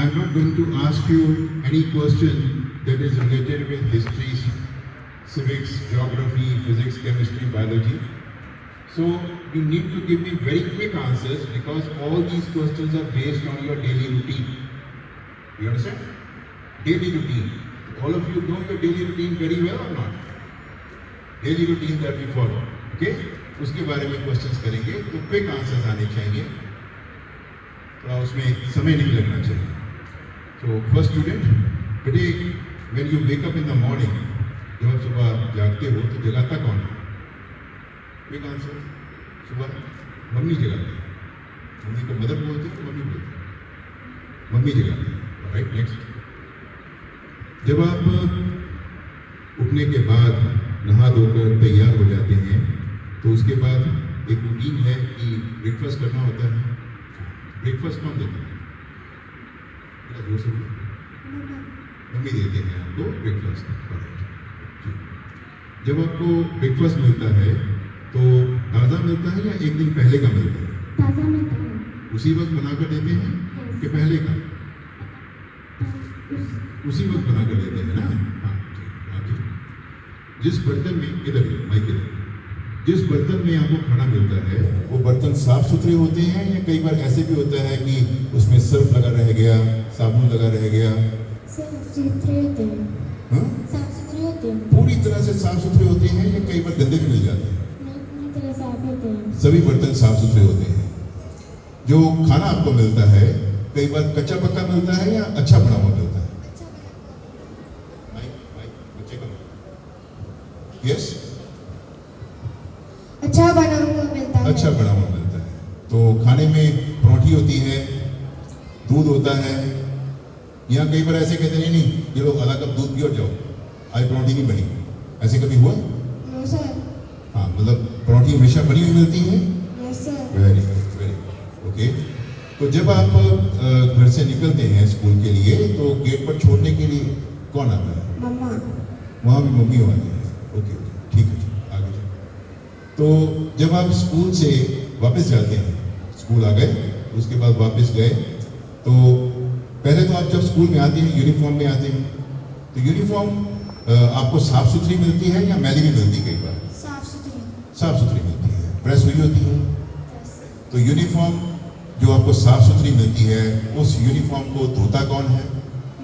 I'm not going to ask you any question that is related with history, civics, geography, physics, chemistry, biology. So you need to give me very quick answers because all these questions are based on your daily routine. You understand? Daily routine. All of you know your daily routine very well or not? Daily routine that we follow. Okay? उसके बारे में questions करेंगे तो quick answers आने चाहिए, थोड़ा उसमें समय नहीं लगना चाहिए. So first student, today when you wake up in the morning, जब आप सुबह जागते हो तो जगाता कौन है? Quick answer. सुबह मम्मी जगाती है. मम्मी को मदर बोलते हैं, मम्मी बोलते हैं. मम्मी जगाती है. राइट. नेक्स्ट. जब आप उठने के बाद नहा धोकर तैयार हो जाते हैं तो उसके बाद एक रूटीन है कि ब्रेकफास्ट करना होता है. ब्रेकफास्ट कौन देता है? जोर से मम्मी देते हैं आपको ब्रेकफास्ट. जब आपको ब्रेकफास्ट मिलता है तो ताज़ा मिलता है या एक दिन पहले का मिलता है? ताज़ा मिलता है. उसी वक्त बनाकर देते हैं कि पहले का? उसी वक्त बनाकर देते हैं ना. हाँ ठीक. जिस बर्तन में, इधर माइक इधर, जिस बर्तन में आपको खाना मिलता है वो बर्तन साफ सुथरे होते हैं या कई बार ऐसे भी होता है कि उसमें सर्फ लगा रह गया, साबुन लगा रह गया? साफ सुथरे होते हैं. हाँ? साफ सुथरे होते हैं. पूरी तरह से साफ सुथरे होते हैं या कई बार गंदे भी मिल जाते हैं? नहीं, पूरी तरह साफ होते हैं. सभी बर्तन साफ सुथरे होते हैं. जो खाना आपको मिलता है कई बार कच्चा पक्का मिलता है या अच्छा बना हुआ मिलता है? यस, अच्छा बना हुआ मिलता है. अच्छा बना हुआ मिलता है. तो खाने में परोठी होती है, दूध होता है. यहाँ कई बार ऐसे कहते नहीं ये लोग आधा कप दूध पियो जाओ, आज परोठी नहीं बनी. ऐसे कभी हुआ? No sir. हाँ, मतलब परोठी हमेशा बनी हुई मिलती है. Yes sir. Very good, very good. Okay. तो जब आप घर से निकलते हैं स्कूल के लिए तो गेट पर छोड़ने के लिए कौन आता है? मम्मा. वहाँ भी मम्मी आती है. ओके, ठीक है, आगे चलो. तो जब आप स्कूल से वापस जाते हैं, स्कूल आ गए, उसके बाद वापस गए, तो पहले तो आप जब स्कूल में आते हैं यूनिफॉर्म में आते हैं, तो यूनिफॉर्म आपको साफ सुथरी मिलती है या मैली भी मिलती है? कई बार साफ सुथरी. साफ सुथरी मिलती है. प्रेस हुई होती है. यस. तो यूनिफॉर्म जो आपको साफ सुथरी मिलती है उस यूनिफॉर्म को धोता कौन है?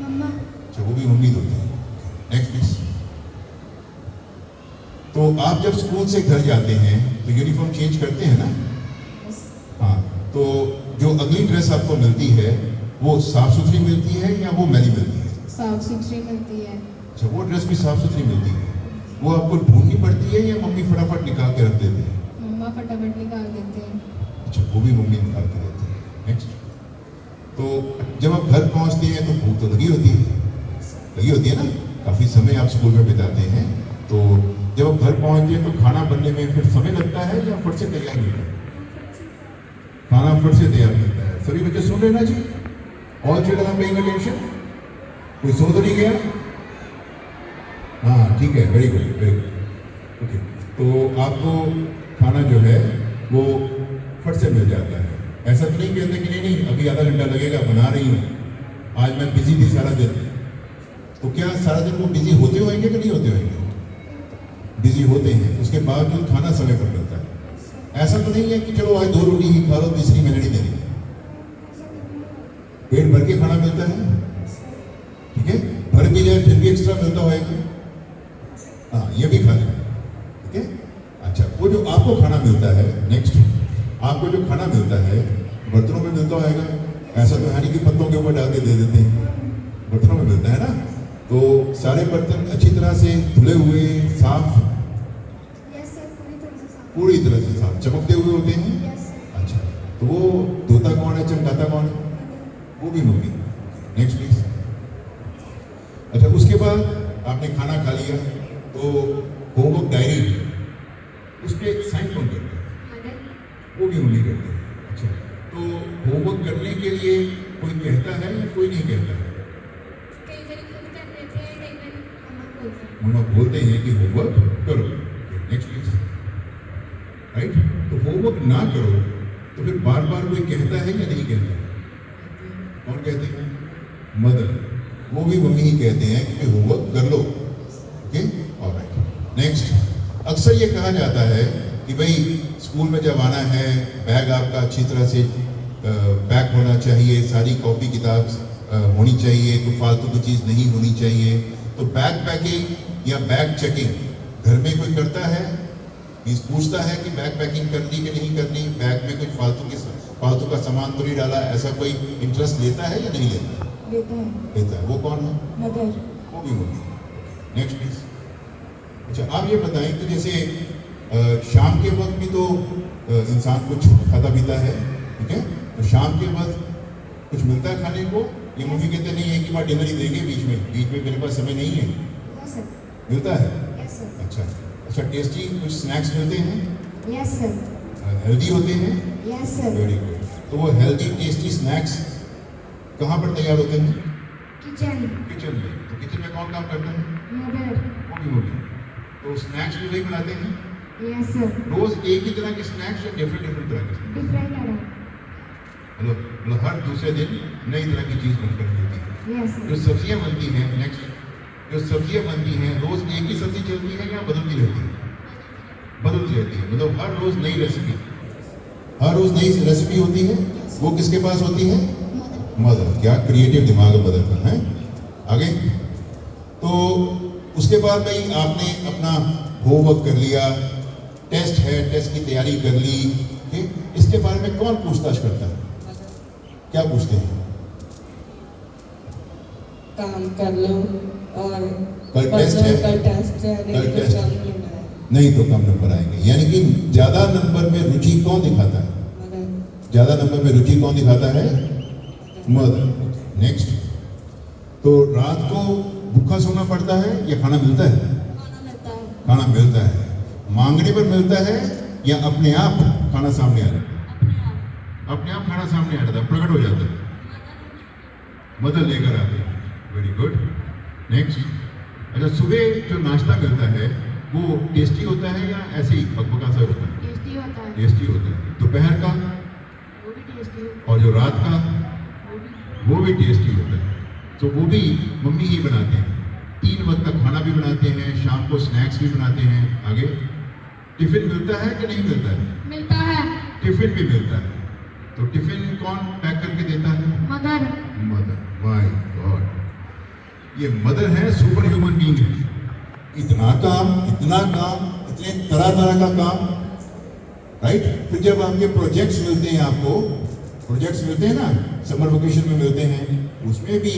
मम्मा. अच्छा, वो भी मम्मी धोती है. Next please. तो आप जब स्कूल से घर जाते हैं तो यूनिफॉर्म चेंज करते हैं ना? यस. हाँ. तो जो अगली ड्रेस आपको मिलती है वो साफ सुथरी मिलती है या वो मैली मिलती है? साफ सुथरी मिलती है. अच्छा, वो ड्रेस भी साफ सुथरी मिलती है. वो आपको ढूंढनी पड़ती है या मम्मी फटाफट निकाल के रख देते हैं? मम्मा फटाफट निकाल देते हैं. अच्छा, वो भी मम्मी निकाल के देते हैं. नेक्स्ट. तो जब आप घर पहुंचते हैं तो भूख तो लगी होती है ना? काफ़ी समय आप स्कूल में बिताते हैं. तो जब आप घर पहुंचते हैं तो खाना बनने में फिर समय लगता है या फट से तैयार मिलता है? खाना फट से तैयार मिलता है. सभी बच्चे सुन रहे ना जी? All children are paying attention? कोई सो तो नहीं गया? हाँ ठीक है, very good, very good. Okay. तो आपको खाना जो है वो फट से मिल जाता है. ऐसा तो नहीं कहते कि नहीं अभी आधा घंटा लगेगा, बना रही हूँ, आज मैं बिजी थी सारा दिन. तो क्या सारा दिन वो बिजी होते होंगे कि नहीं होते होंगे? बिजी होते हैं. उसके बावजूद खाना समय पर मिलता है. ऐसा तो नहीं है कि चलो आज 2 रोटी ही खा लो, तीसरी मैंने नहीं देनी. पेट भर के खाना मिलता है. ठीक है, भर भी जाए फिर भी एक्स्ट्रा मिलता होगा. हाँ, ये भी खा लें. ठीक है. अच्छा, वो जो आपको खाना मिलता है, नेक्स्ट, आपको जो खाना मिलता है बर्तनों में मिलता होगा. ऐसा तो है नहीं कि पत्तों के ऊपर डाल के दे देते हैं. बर्तनों में मिलता है ना? तो सारे बर्तन अच्छी तरह से धुले हुए, साफ, यस सर. पूरी तरह से साफ. पूरी तरह से साफ, चमकते हुए होते हैं. Yes sir. अच्छा, तो वो धोता कौन है, चमकाता कौन है? वो भी मम्मी. Next please. अच्छा, उसके बाद आपने खाना खा लिया तो होमवर्क डायरी उस पर साइन कौन करता है? वो भी मम्मी करते हैं. अच्छा, तो होमवर्क करने के लिए कोई कहता है या कोई नहीं कहता है? कई बार खुद कर देते हैं, कई बार मम्मा बोलते हैं. मम्मा बोलते हैं कि होमवर्क करो. Next please. राइट. तो होमवर्क ना करो तो फिर बार बार कोई कहता है या नहीं कहता है? कौन कहते हैं? मदर, वो भी मम्मी ही कहते हैं कि होमवर्क कर लो। Okay, alright. नेक्स्ट, अक्सर ये कहा जाता है कि भाई स्कूल में जब आना है बैग आपका अच्छी तरह से पैक होना चाहिए, सारी कॉपी किताब होनी चाहिए, कोई फालतू की चीज़ नहीं होनी चाहिए। तो बैग पैकिंग या बैग चेकिंग घर में कोई करता है? मीन्स पूछता है कि बैग पैकिंग करनी कि नहीं करनी, बैग में कुछ फालतू का सामान तो नहीं डाला, ऐसा कोई इंटरेस्ट लेता है या नहीं लेता? लेता है। वो कौन है? मदर। वो भी मम्मी। Next please. अच्छा, आप ये बताएं कि जैसे शाम के वक्त भी तो इंसान कुछ खाता पीता है, ठीक है? तो शाम के वक्त कुछ मिलता है खाने को? ये मम्मी कहते नहीं है कि माँ डिनर ही देंगे बीच में मेरे पास समय नहीं है। Yes sir. मिलता है? Yes sir. अच्छा, टेस्टी कुछ स्नैक्स मिलते हैं? Yes sir. हेल्दी होते हैं? Yes sir. Very good. तो वो हेल्दी टेस्टी स्नैक्स कहाँ पर तैयार होते हैं? किचन। किचन में। तो किचन में कौन काम करता है? मदर। वो भी मम्मी। तो स्नैक्स भी वही बनाते हैं? Yes sir. रोज एक ही तरह के स्नैक्स या डिफरेंट तरह के snacks? डिफरेंट। मतलब हर दूसरे दिन नई तरह की चीज बनकर मिलती है। यस जो सर। सब्जियां बनती हैं, नेक्स्ट, जो सब्जियां बनती हैं रोज एक ही सब्जी चलती है या बदलती रहती है? बदलती रहती है, मतलब हर रोज नई रेसिपी होती है। वो किसके पास होती है? मदर। क्या क्रिएटिव दिमाग है मदर का, है? आगे तो उसके बाद भाई आपने अपना होमवर्क कर लिया, टेस्ट है, टेस्ट की तैयारी कर ली, ठीक? इसके बारे में कौन पूछताछ करता है? क्या पूछते हैं? काम कर लो और कल टेस्ट है, कल टेस्ट है, कल नहीं तो टेस्ट कम नहीं है। नहीं तो कम नंबर आएंगे। यानी कि ज्यादा नंबर में रुचि कौन दिखाता है? मदर। ज्यादा नंबर में रुचि कौन दिखाता है? मदर। नेक्स्ट, तो रात को भूखा सोना पड़ता है या खाना मिलता है? खाना मिलता है। खाना मिलता है। मांगने पर मिलता है या अपने आप खाना सामने आ जाता है? अपने आप खाना सामने आ जाता है, प्रकट हो जाता है, मदर लेकर आते हैं। Very good. नेक्स्ट, अच्छा, सुबह जो नाश्ता मिलता है वो टेस्टी होता है या ऐसे ही बकबका सा होता है? टेस्टी होता है। टेस्टी होता है। दोपहर का वो भी टेस्टी होता है। और जो रात का वो भी वो भी टेस्टी होता है। तो वो भी मम्मी ही बनाते हैं। 3 वक्त का खाना भी बनाते हैं, शाम को स्नैक्स भी बनाते हैं। आगे, टिफिन मिलता है कि नहीं मिलता है? मिलता है। टिफिन भी मिलता है। तो टिफिन कौन पैक करके देता है? मदर। मदर। माय गॉड, ये मदर है, सुपर ह्यूमन बीइंग है। इतना काम, इतने तरह का काम, राइट? फिर जब आपके प्रोजेक्ट्स मिलते हैं, आपको प्रोजेक्ट्स मिलते हैं ना, समर वेकेशन में मिलते हैं, उसमें भी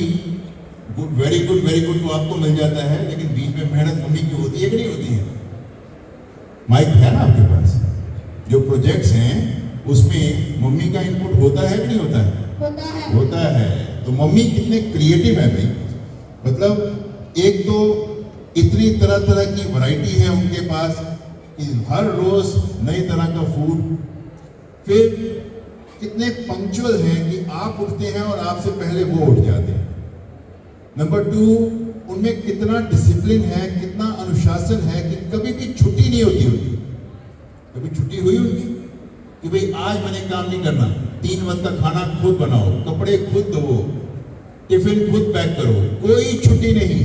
वेरी गुड तो आपको मिल जाता है, लेकिन बीच में मेहनत मम्मी की होती है कि नहीं होती है? माइक है ना आपके पास? जो प्रोजेक्ट्स हैं उसमें मम्मी का इनपुट होता है कि नहीं होता है? होता है। होता है। तो मम्मी कितने क्रिएटिव है भाई, मतलब एक तो इतनी तरह की वैरायटी है उनके पास कि हर रोज नई तरह का फूड। फिर कितने पंक्चुअल हैं कि आप उठते हैं और आपसे पहले वो उठ जाते हैं। नंबर 2, उनमें कितना डिसिप्लिन है, कितना अनुशासन है कि कभी भी छुट्टी नहीं होती उनकी। कभी छुट्टी हुई उनकी कि भाई आज मैंने काम नहीं करना, 3 वक्त का खाना खुद बनाओ, कपड़े खुद धो, टिफिन खुद पैक करो, कोई छुट्टी नहीं।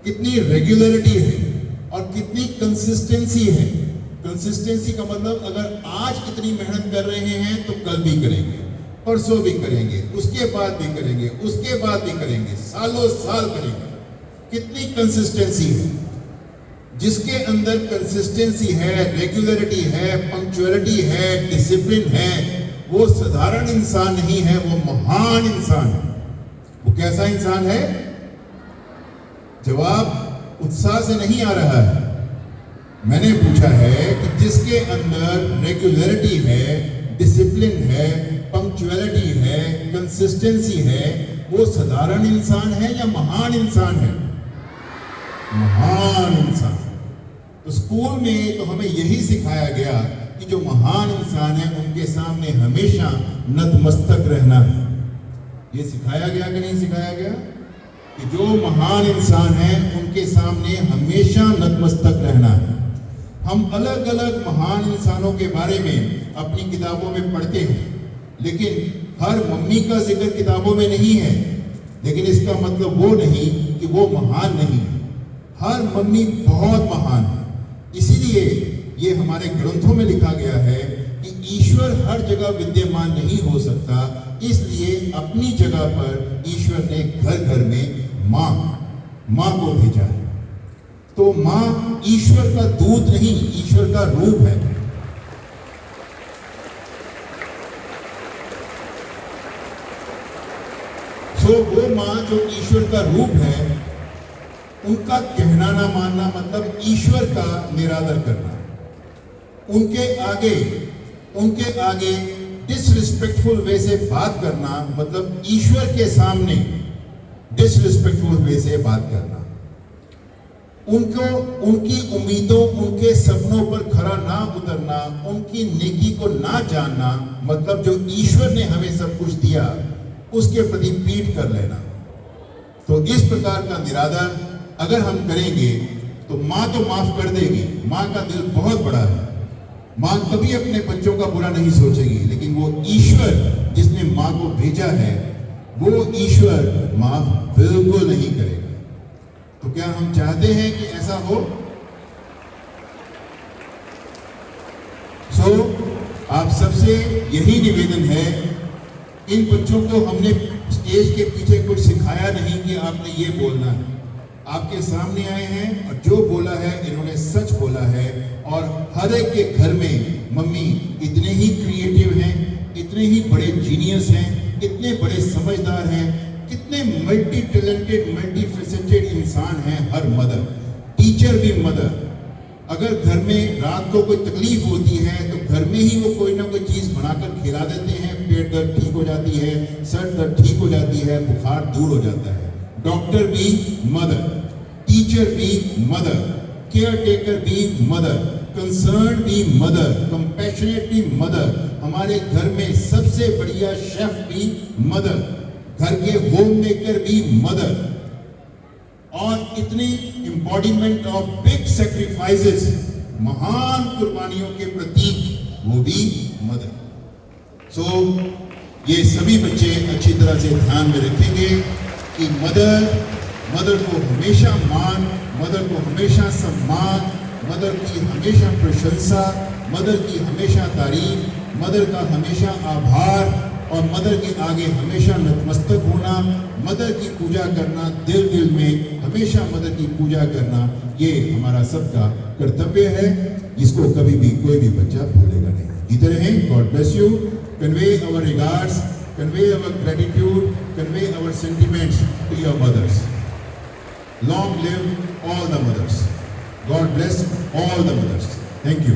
कितनी रेगुलरिटी है और कितनी कंसिस्टेंसी है। कंसिस्टेंसी का मतलब अगर आज इतनी मेहनत कर रहे हैं तो कल भी करेंगे, परसों भी करेंगे, उसके बाद भी करेंगे, उसके बाद भी करेंगे, सालों साल करेंगे। कितनी कंसिस्टेंसी है। जिसके अंदर कंसिस्टेंसी है, रेगुलरिटी है, पंक्चुअलिटी है, डिसिप्लिन है, वो साधारण इंसान नहीं है, वो महान इंसान है। वो कैसा इंसान है? जवाब उत्साह से नहीं आ रहा है। मैंने पूछा है कि जिसके अंदर रेगुलरिटी है, डिसिप्लिन है, पंक्चुअलिटी है, कंसिस्टेंसी है, वो साधारण इंसान है या महान इंसान है? महान इंसान। तो स्कूल में तो हमें यही सिखाया गया कि जो महान इंसान है उनके सामने हमेशा नतमस्तक रहना है। ये सिखाया गया कि नहीं सिखाया गया कि जो महान इंसान है उनके सामने हमेशा नतमस्तक रहना है। हम अलग अलग महान इंसानों के बारे में अपनी किताबों में पढ़ते हैं, लेकिन हर मम्मी का जिक्र किताबों में नहीं है। लेकिन इसका मतलब वो नहीं कि वो महान नहीं है। हर मम्मी बहुत महान है। इसीलिए ये हमारे ग्रंथों में लिखा गया है कि ईश्वर हर जगह विद्यमान नहीं हो सकता, इसलिए अपनी जगह पर ईश्वर ने घर घर में माँ को भेजा है। तो माँ ईश्वर का दूत नहीं, ईश्वर का रूप है। वो माँ जो ईश्वर का रूप है, उनका कहना ना मानना मतलब ईश्वर का निरादर करना। उनके आगे डिसरिस्पेक्टफुल वे से बात करना मतलब ईश्वर के सामने डिसरिस्पेक्टफुल वे से बात करना। उनकी उम्मीदों, उनके सपनों पर खरा ना उतरना, उनकी नेकी को ना जानना मतलब जो ईश्वर ने हमें सब कुछ दिया उसके प्रति पीठ कर लेना। तो इस प्रकार का निरादर अगर हम करेंगे तो माँ तो माफ कर देगी। माँ का दिल बहुत बड़ा है। माँ कभी अपने बच्चों का बुरा नहीं सोचेगी, लेकिन वो ईश्वर जिसने माँ को भेजा है, वो ईश्वर माफ बिल्कुल नहीं करेगा। तो क्या हम चाहते हैं कि ऐसा हो? आप सबसे यही निवेदन है, इन बच्चों को हमने स्टेज के पीछे कुछ सिखाया नहीं कि आपने ये बोलना है। आपके सामने आए हैं और जो बोला है इन्होंने सच बोला है। और हर एक के घर में मम्मी इतने ही क्रिएटिव हैं, इतने ही बड़े जीनियस हैं, इतने बड़े समझदार हैं, कितने मल्टी टैलेंटेड, मल्टी फेसेटेड इंसान हैं हर मदर। टीचर भी मदर। अगर घर में रात को कोई तकलीफ होती है तो घर में ही वो कोई ना कोई चीज बनाकर खिला देते हैं, पेट दर्द ठीक हो जाती है, सर दर्द ठीक हो जाती है, बुखार दूर हो जाता है। डॉक्टर भी मदर, टीचर भी मदर, केयर टेकर भी मदर, कंसर्न भी मदर, कंपैशनेट भी मदर। हमारे घर में सबसे बढ़िया शेफ भी मदर, घर के होम मेकर भी मदर। और इतनी एम्बॉडीमेंट ऑफ बिग सैक्रिफाइसेस, महान कुर्बानियों के प्रतीक, वो भी मदर। ये सभी बच्चे अच्छी तरह से ध्यान में रखेंगे कि मदर को हमेशा मान, मदर को हमेशा सम्मान, मदर की हमेशा प्रशंसा, मदर की हमेशा तारीफ, मदर का हमेशा आभार और मदर के आगे हमेशा नतमस्तक होना, मदर की पूजा करना, दिल में हमेशा मदर की पूजा करना, ये हमारा सबका कर्तव्य है, जिसको कभी भी कोई भी बच्चा भूलेगा नहीं। जीते रहें। God bless you. Convey our regards, convey our gratitude, convey our sentiments to your mothers. Long live all the mothers. God bless all the mothers. Thank you.